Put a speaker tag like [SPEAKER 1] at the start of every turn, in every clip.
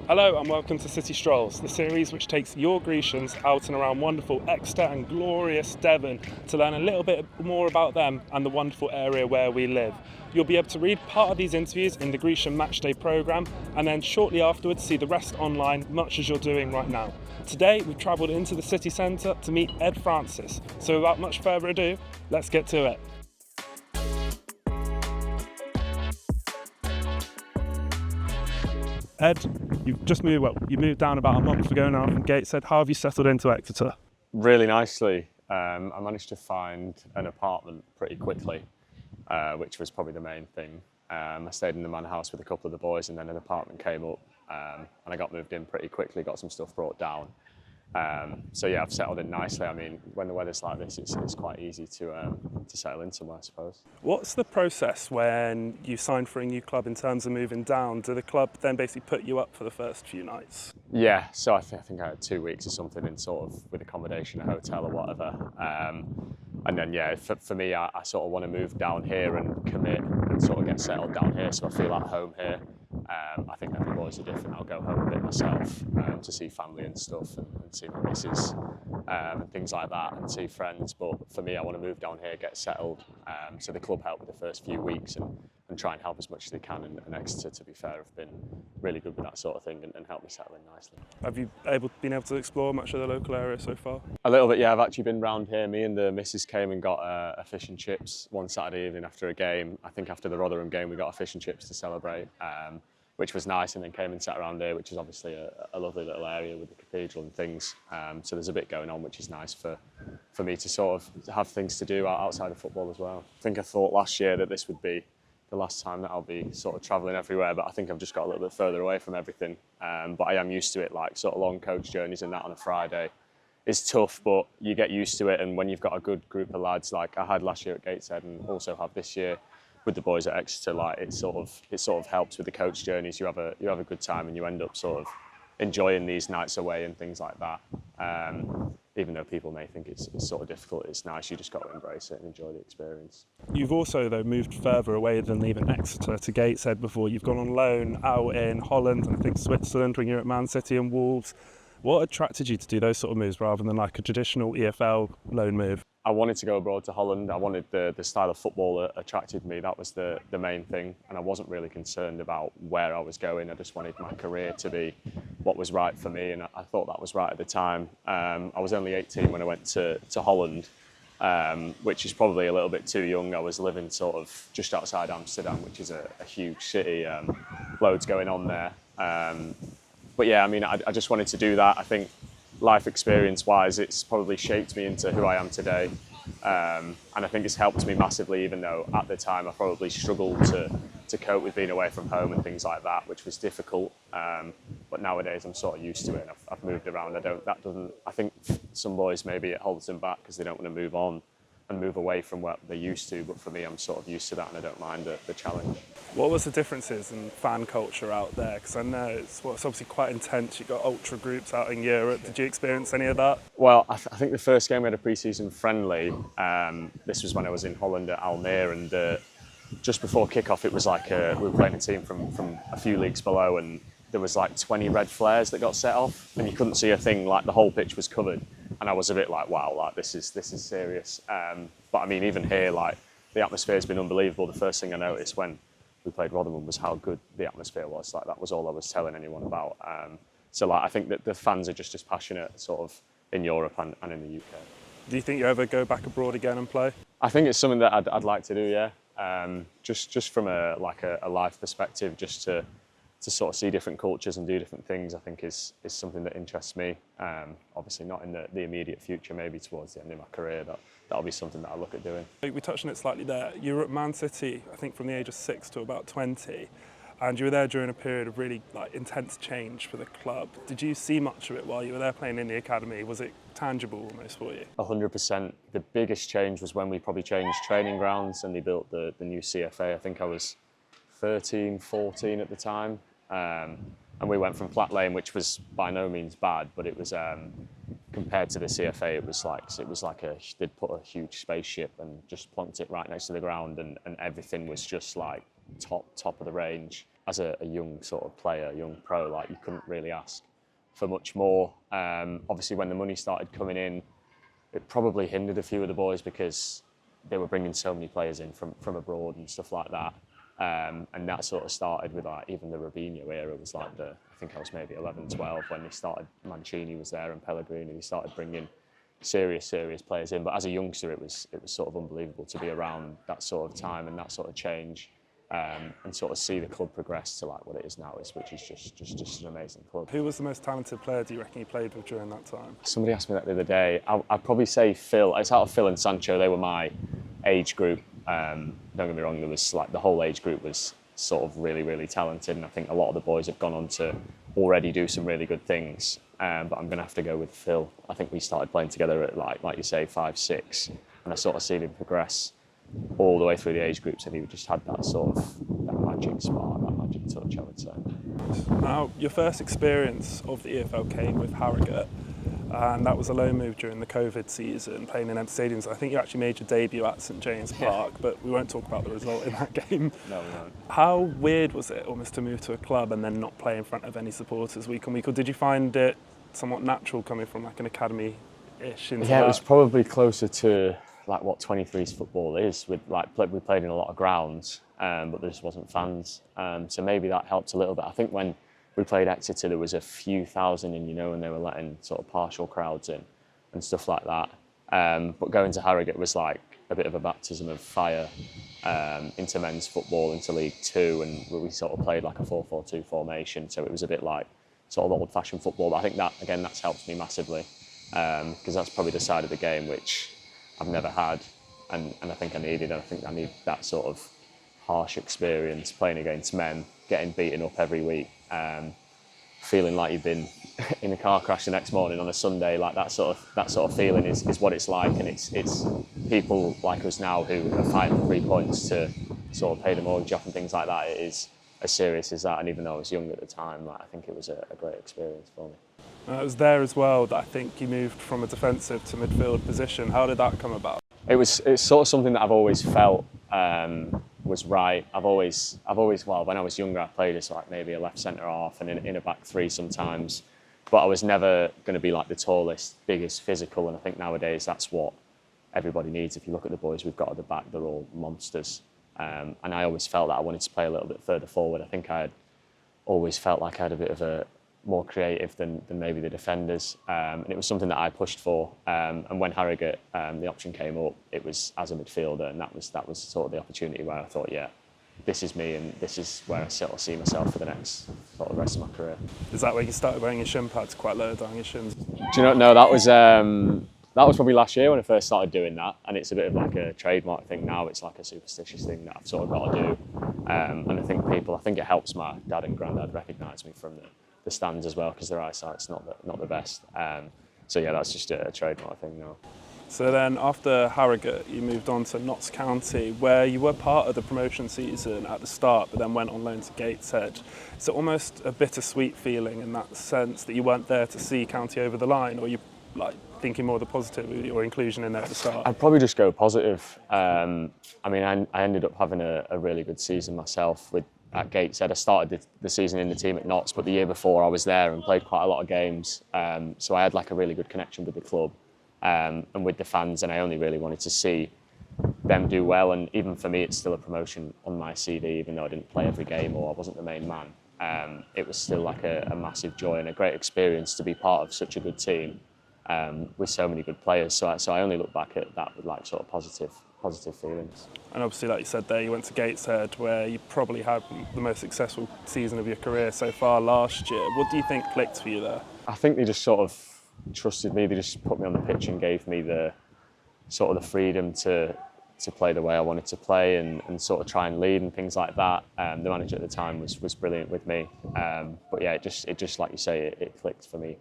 [SPEAKER 1] Hello and welcome to City Strolls, the series which takes your Grecians out and around wonderful Exeter and glorious Devon to learn a little bit more about them and the wonderful area where we live. You'll be able to read part of these interviews in the Grecian Matchday programme and then shortly afterwards see the rest online, much as you're doing right now. Today we've travelled into the city centre to meet Ed Francis, so without much further ado, let's get to it. Ed, you moved down about a month ago now from Gateshead. How have you settled into Exeter?
[SPEAKER 2] Really nicely. I managed to find an apartment pretty quickly, which was probably the main thing. I stayed in the manor house with a couple of the boys and then an apartment came up and I got moved in pretty quickly, got some stuff brought down. So yeah, I've settled in nicely. I mean, when the weather's like this, it's quite easy to settle in somewhere, I suppose.
[SPEAKER 1] What's the process when you sign for a new club in terms of moving down? Do the club then basically put you up for the first few nights?
[SPEAKER 2] Yeah, so I think I had 2 weeks or something in sort of with accommodation, a hotel or whatever. And then yeah, for me, I sort of want to move down here and commit and sort of get settled down here, so I feel at home here. I think every boys are different. I'll go home a bit myself to see family and stuff and see my missus and things like that and see friends. But for me, I want to move down here, get settled. So the club helped with the first few weeks and try and help as much as they can. And Exeter, to be fair, have been really good with that sort of thing and helped me settle in nicely.
[SPEAKER 1] Have you been able to explore much of the local area so far?
[SPEAKER 2] A little bit, yeah. I've actually been round here. Me and the missus came and got a fish and chips one Saturday evening after a game. I think after the Rotherham game, we got a fish and chips to celebrate. Which was nice, and then came and sat around here, which is obviously a lovely little area with the cathedral and things. So there's a bit going on, which is nice for me to sort of have things to do outside of football as well. I think I thought last year that this would be the last time that I'll be sort of travelling everywhere, but I think I've just got a little bit further away from everything. But I am used to it, like sort of long coach journeys and that on a Friday. It's tough, but you get used to it, and when you've got a good group of lads like I had last year at Gateshead and also have this year, with the boys at Exeter, like it sort of helps with the coach journeys. You have a good time and you end up sort of enjoying these nights away and things like that. Even though people may think it's sort of difficult, it's nice. You just got to embrace it and enjoy the experience.
[SPEAKER 1] You've also though moved further away than even Exeter to Gateshead before. You've gone on loan out in Holland and I think Switzerland when you're at Man City and Wolves. What attracted you to do those sort of moves rather than like a traditional EFL loan move?
[SPEAKER 2] I wanted to go abroad to Holland. I wanted the style of football that attracted me. That was the main thing. And I wasn't really concerned about where I was going. I just wanted my career to be what was right for me. And I thought that was right at the time. I was only 18 when I went to Holland, which is probably a little bit too young. I was living sort of just outside Amsterdam, which is a huge city. Loads going on there. But yeah, I mean, I just wanted to do that. I think life experience-wise, it's probably shaped me into who I am today. And I think it's helped me massively, even though at the time I probably struggled to cope with being away from home and things like that, which was difficult. But nowadays I'm sort of used to it and I've moved around. I think some boys, maybe it holds them back because they don't want to move on and move away from what they're used to. But for me, I'm sort of used to that and I don't mind the challenge.
[SPEAKER 1] What was the differences in fan culture out there? Because I know it's obviously quite intense. You've got ultra groups out in Europe. Did you experience any of that?
[SPEAKER 2] Well, I think the first game we had a pre-season friendly. This was when I was in Holland at Almere, and just before kick-off, it was like we were playing a team from a few leagues below, and there was like 20 red flares that got set off, and you couldn't see a thing. Like the whole pitch was covered, and I was a bit like, wow, like this is serious. But I mean, even here, like the atmosphere has been unbelievable. The first thing I noticed when we played Rotherham was how good the atmosphere was. Like that was all I was telling anyone about. So like I think that the fans are just as passionate sort of in Europe and in the UK.
[SPEAKER 1] Do you think you ever go back abroad again and play?
[SPEAKER 2] I think it's something that I'd like to do, yeah. Just from a life perspective, just to sort of see different cultures and do different things, I think is something that interests me. Obviously not in the immediate future, maybe towards the end of my career, that'll be something that I look at doing.
[SPEAKER 1] We touched on it slightly there. You were at Man City, I think from the age of 6 to about 20, and you were there during a period of really like intense change for the club. Did you see much of it while you were there playing in the academy? Was it tangible almost for you?
[SPEAKER 2] 100%. The biggest change was when we probably changed training grounds and they built the new CFA. I think I was 13, 14 at the time. And we went from Flat Lane, which was by no means bad, but it was compared to the CFA, it was like they'd put a huge spaceship and just plonked it right next to the ground, and everything was just like top of the range. as a young sort of player, young pro, like you couldn't really ask for much more. Obviously, when the money started coming in, it probably hindered a few of the boys because they were bringing so many players in from abroad and stuff like that. And that sort of started with like even the Robinho era was like I think I was maybe 11, 12 when they started. Mancini was there and Pellegrini. They started bringing serious players in. But as a youngster, it was sort of unbelievable to be around that sort of time and that sort of change. And sort of see the club progress to like what it is now, which is just an amazing club.
[SPEAKER 1] Who was the most talented player do you reckon you played with during that time?
[SPEAKER 2] Somebody asked me that the other day. I'd probably say Phil. It's out of Phil and Sancho. They were my age group. Don't get me wrong. There was like the whole age group was sort of really talented, and I think a lot of the boys have gone on to already do some really good things. But I'm going to have to go with Phil. I think we started playing together at like you say 5, 6, and I sort of seen him progress all the way through the age groups, and he just had that sort of that magic spark, that magic touch, I would say.
[SPEAKER 1] Now, your first experience of the EFL came with Harrogate, and that was a loan move during the COVID season, playing in empty stadiums. I think you actually made your debut at St James Park, but we won't talk about the result in that game.
[SPEAKER 2] No, we won't.
[SPEAKER 1] How weird was it almost to move to a club and then not play in front of any supporters week on week, or did you find it somewhat natural coming from like an academy-ish into
[SPEAKER 2] Yeah,
[SPEAKER 1] that?
[SPEAKER 2] it was probably closer to like what 23s football is. With like we played in a lot of grounds, but there just wasn't fans. So maybe that helped a little bit. I think when we played Exeter, there was a few thousand in, and they were letting sort of partial crowds in and stuff like that. But going to Harrogate was like a bit of a baptism of fire into men's football, into League Two, and we sort of played like a 4-4-2 formation. So it was a bit like sort of old-fashioned football. But I think that again, that's helped me massively because that's probably the side of the game which I've never had, and I think I needed. I think I need that sort of harsh experience, playing against men, getting beaten up every week, feeling like you've been in a car crash the next morning on a Sunday. Like that sort of feeling is what it's like, and it's people like us now who are fighting for 3 points to sort of pay the mortgage off and things like that. It is as serious as that, and even though I was young at the time, like, I think it was a great experience for me.
[SPEAKER 1] It was there as well that I think you moved from a defensive to midfield position. How did that come about?
[SPEAKER 2] It's sort of something that I've always felt was right. I've always well, when I was younger, I played as like maybe a left centre half and in a back three sometimes, but I was never going to be like the tallest, biggest, physical. And I think nowadays that's what everybody needs. If you look at the boys we've got at the back, they're all monsters. And I always felt that I wanted to play a little bit further forward. I think I had always felt like I had a bit of a more creative than maybe the defenders, and it was something that I pushed for. And when Harrogate, the option came up, it was as a midfielder, and that was sort of the opportunity where I thought, yeah, this is me, and this is where I sort of see myself for the next sort of rest of my career.
[SPEAKER 1] Is that where you started wearing your shin pads quite low down your shins?
[SPEAKER 2] Do you know? No, that was probably last year when I first started doing that, and it's a bit of like a trademark thing now. It's like a superstitious thing that I've sort of got to do, and I think it helps my dad and granddad recognise me from the stands as well, because their eyesight's not the best. So yeah, that's just a trademark thing now.
[SPEAKER 1] So then after Harrogate, you moved on to Notts County, where you were part of the promotion season at the start, but then went on loan to Gateshead. It's almost a bittersweet feeling in that sense that you weren't there to see County over the line, or you like thinking more of the positive with your inclusion in there at the start?
[SPEAKER 2] I'd probably just go positive. I mean, I ended up having a really good season myself at Gateshead. I started the season in the team at Notts, but the year before I was there and played quite a lot of games. So I had like a really good connection with the club and with the fans, and I only really wanted to see them do well. And even for me, it's still a promotion on my CV, even though I didn't play every game or I wasn't the main man. It was still like a massive joy and a great experience to be part of such a good team with so many good players. So I only look back at that with like sort of positive feelings.
[SPEAKER 1] And obviously, like you said there, you went to Gateshead, where you probably had the most successful season of your career so far last year. What do you think clicked for you there?
[SPEAKER 2] I think they just sort of trusted me. They just put me on the pitch and gave me the sort of the freedom to play the way I wanted to play and sort of try and lead and things like that. The manager at the time was brilliant with me. But yeah, it just like you say, it clicked for me.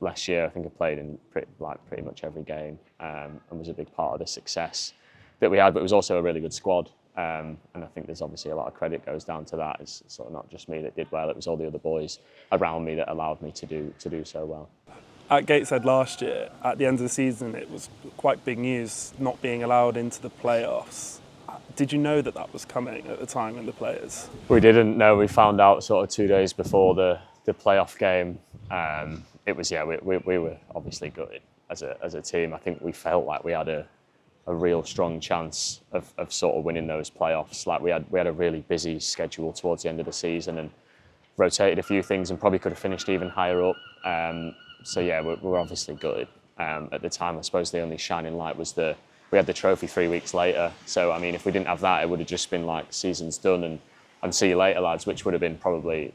[SPEAKER 2] Last year, I think I played in pretty much every game and was a big part of the success that we had. But it was also a really good squad, and I think there's obviously a lot of credit goes down to that. It's sort of not just me that did well; it was all the other boys around me that allowed me to do so well.
[SPEAKER 1] At Gateshead last year, at the end of the season, it was quite big news not being allowed into the playoffs. Did you know that that was coming at the time in the players?
[SPEAKER 2] We didn't know. We found out sort of 2 days before the playoff game. It was, yeah, we were obviously gutted as a team. I think we felt like we had a real strong chance of sort of winning those playoffs. Like we had a really busy schedule towards the end of the season and rotated a few things and probably could have finished even higher up. So yeah, we're obviously gutted. At the time, I suppose the only shining light was we had the trophy 3 weeks later. So I mean, if we didn't have that, it would have just been like season's done and see you later, lads, which would have been probably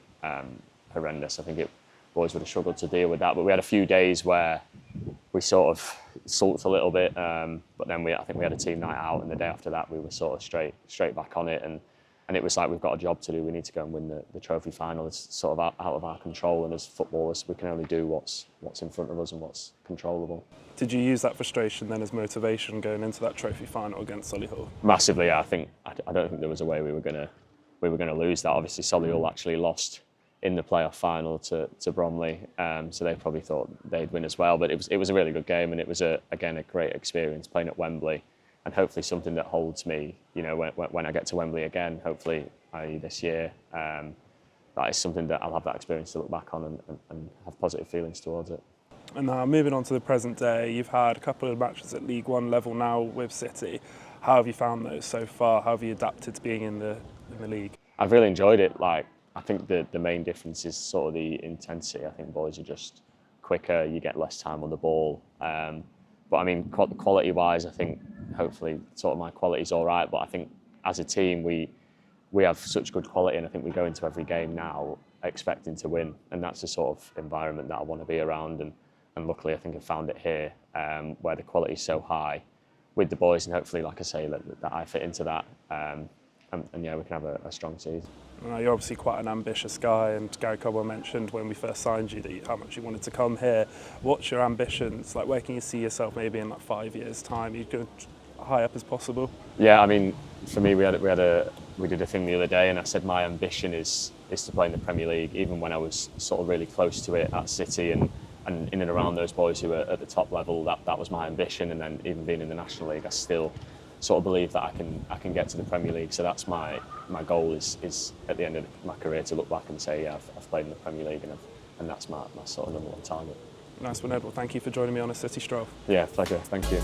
[SPEAKER 2] horrendous. I think boys would have struggled to deal with that. But we had a few days where we sort of sulked a little bit, but then I think we had a team night out, and the day after that we were sort of straight back on it, and it was like, we've got a job to do. We need to go and win the trophy final. It's sort of out of our control, and as footballers we can only do what's in front of us and what's controllable.
[SPEAKER 1] Did you use that frustration then as motivation going into that trophy final against Solihull?
[SPEAKER 2] Massively. I don't think there was a way we were gonna lose that. Obviously Solihull actually lost in the playoff final to Bromley, so they probably thought they'd win as well. But it was a really good game, and it was again a great experience playing at Wembley, and hopefully something that holds me, you know, when I get to Wembley again, hopefully this year. That is something that I'll have that experience to look back on and have positive feelings towards it.
[SPEAKER 1] And now moving on to the present day, you've had a couple of matches at League One level now with City. How have you found those so far? How have you adapted to being in the league?
[SPEAKER 2] I've really enjoyed it. Like, I think the main difference is sort of the intensity. I think boys are just quicker, you get less time on the ball. But I mean, quality-wise, I think hopefully sort of my quality's all right. But I think as a team, we have such good quality, and I think we go into every game now expecting to win. And that's the sort of environment that I want to be around. And luckily, I think I've found it here, where the quality is so high with the boys, and hopefully, like I say, that I fit into that. And yeah, we can have a strong season.
[SPEAKER 1] You're obviously quite an ambitious guy, and Gary Cobwell mentioned when we first signed you that how much you wanted to come here. What's your ambitions? Like, where can you see yourself maybe in like 5 years' time? You go high up as possible?
[SPEAKER 2] Yeah, I mean, for me, we did a thing the other day, and I said my ambition is to play in the Premier League. Even when I was sort of really close to it at City and in and around those boys who were at the top level, that was my ambition. And then even being in the National League, I still sort of believe that I can get to the Premier League. So that's my goal is at the end of my career to look back and say, yeah, I've played in the Premier League, and that's my sort of number one target.
[SPEAKER 1] Nice one, Ed. Well, thank you for joining me on a City Stroll.
[SPEAKER 2] Yeah, pleasure. Thank you.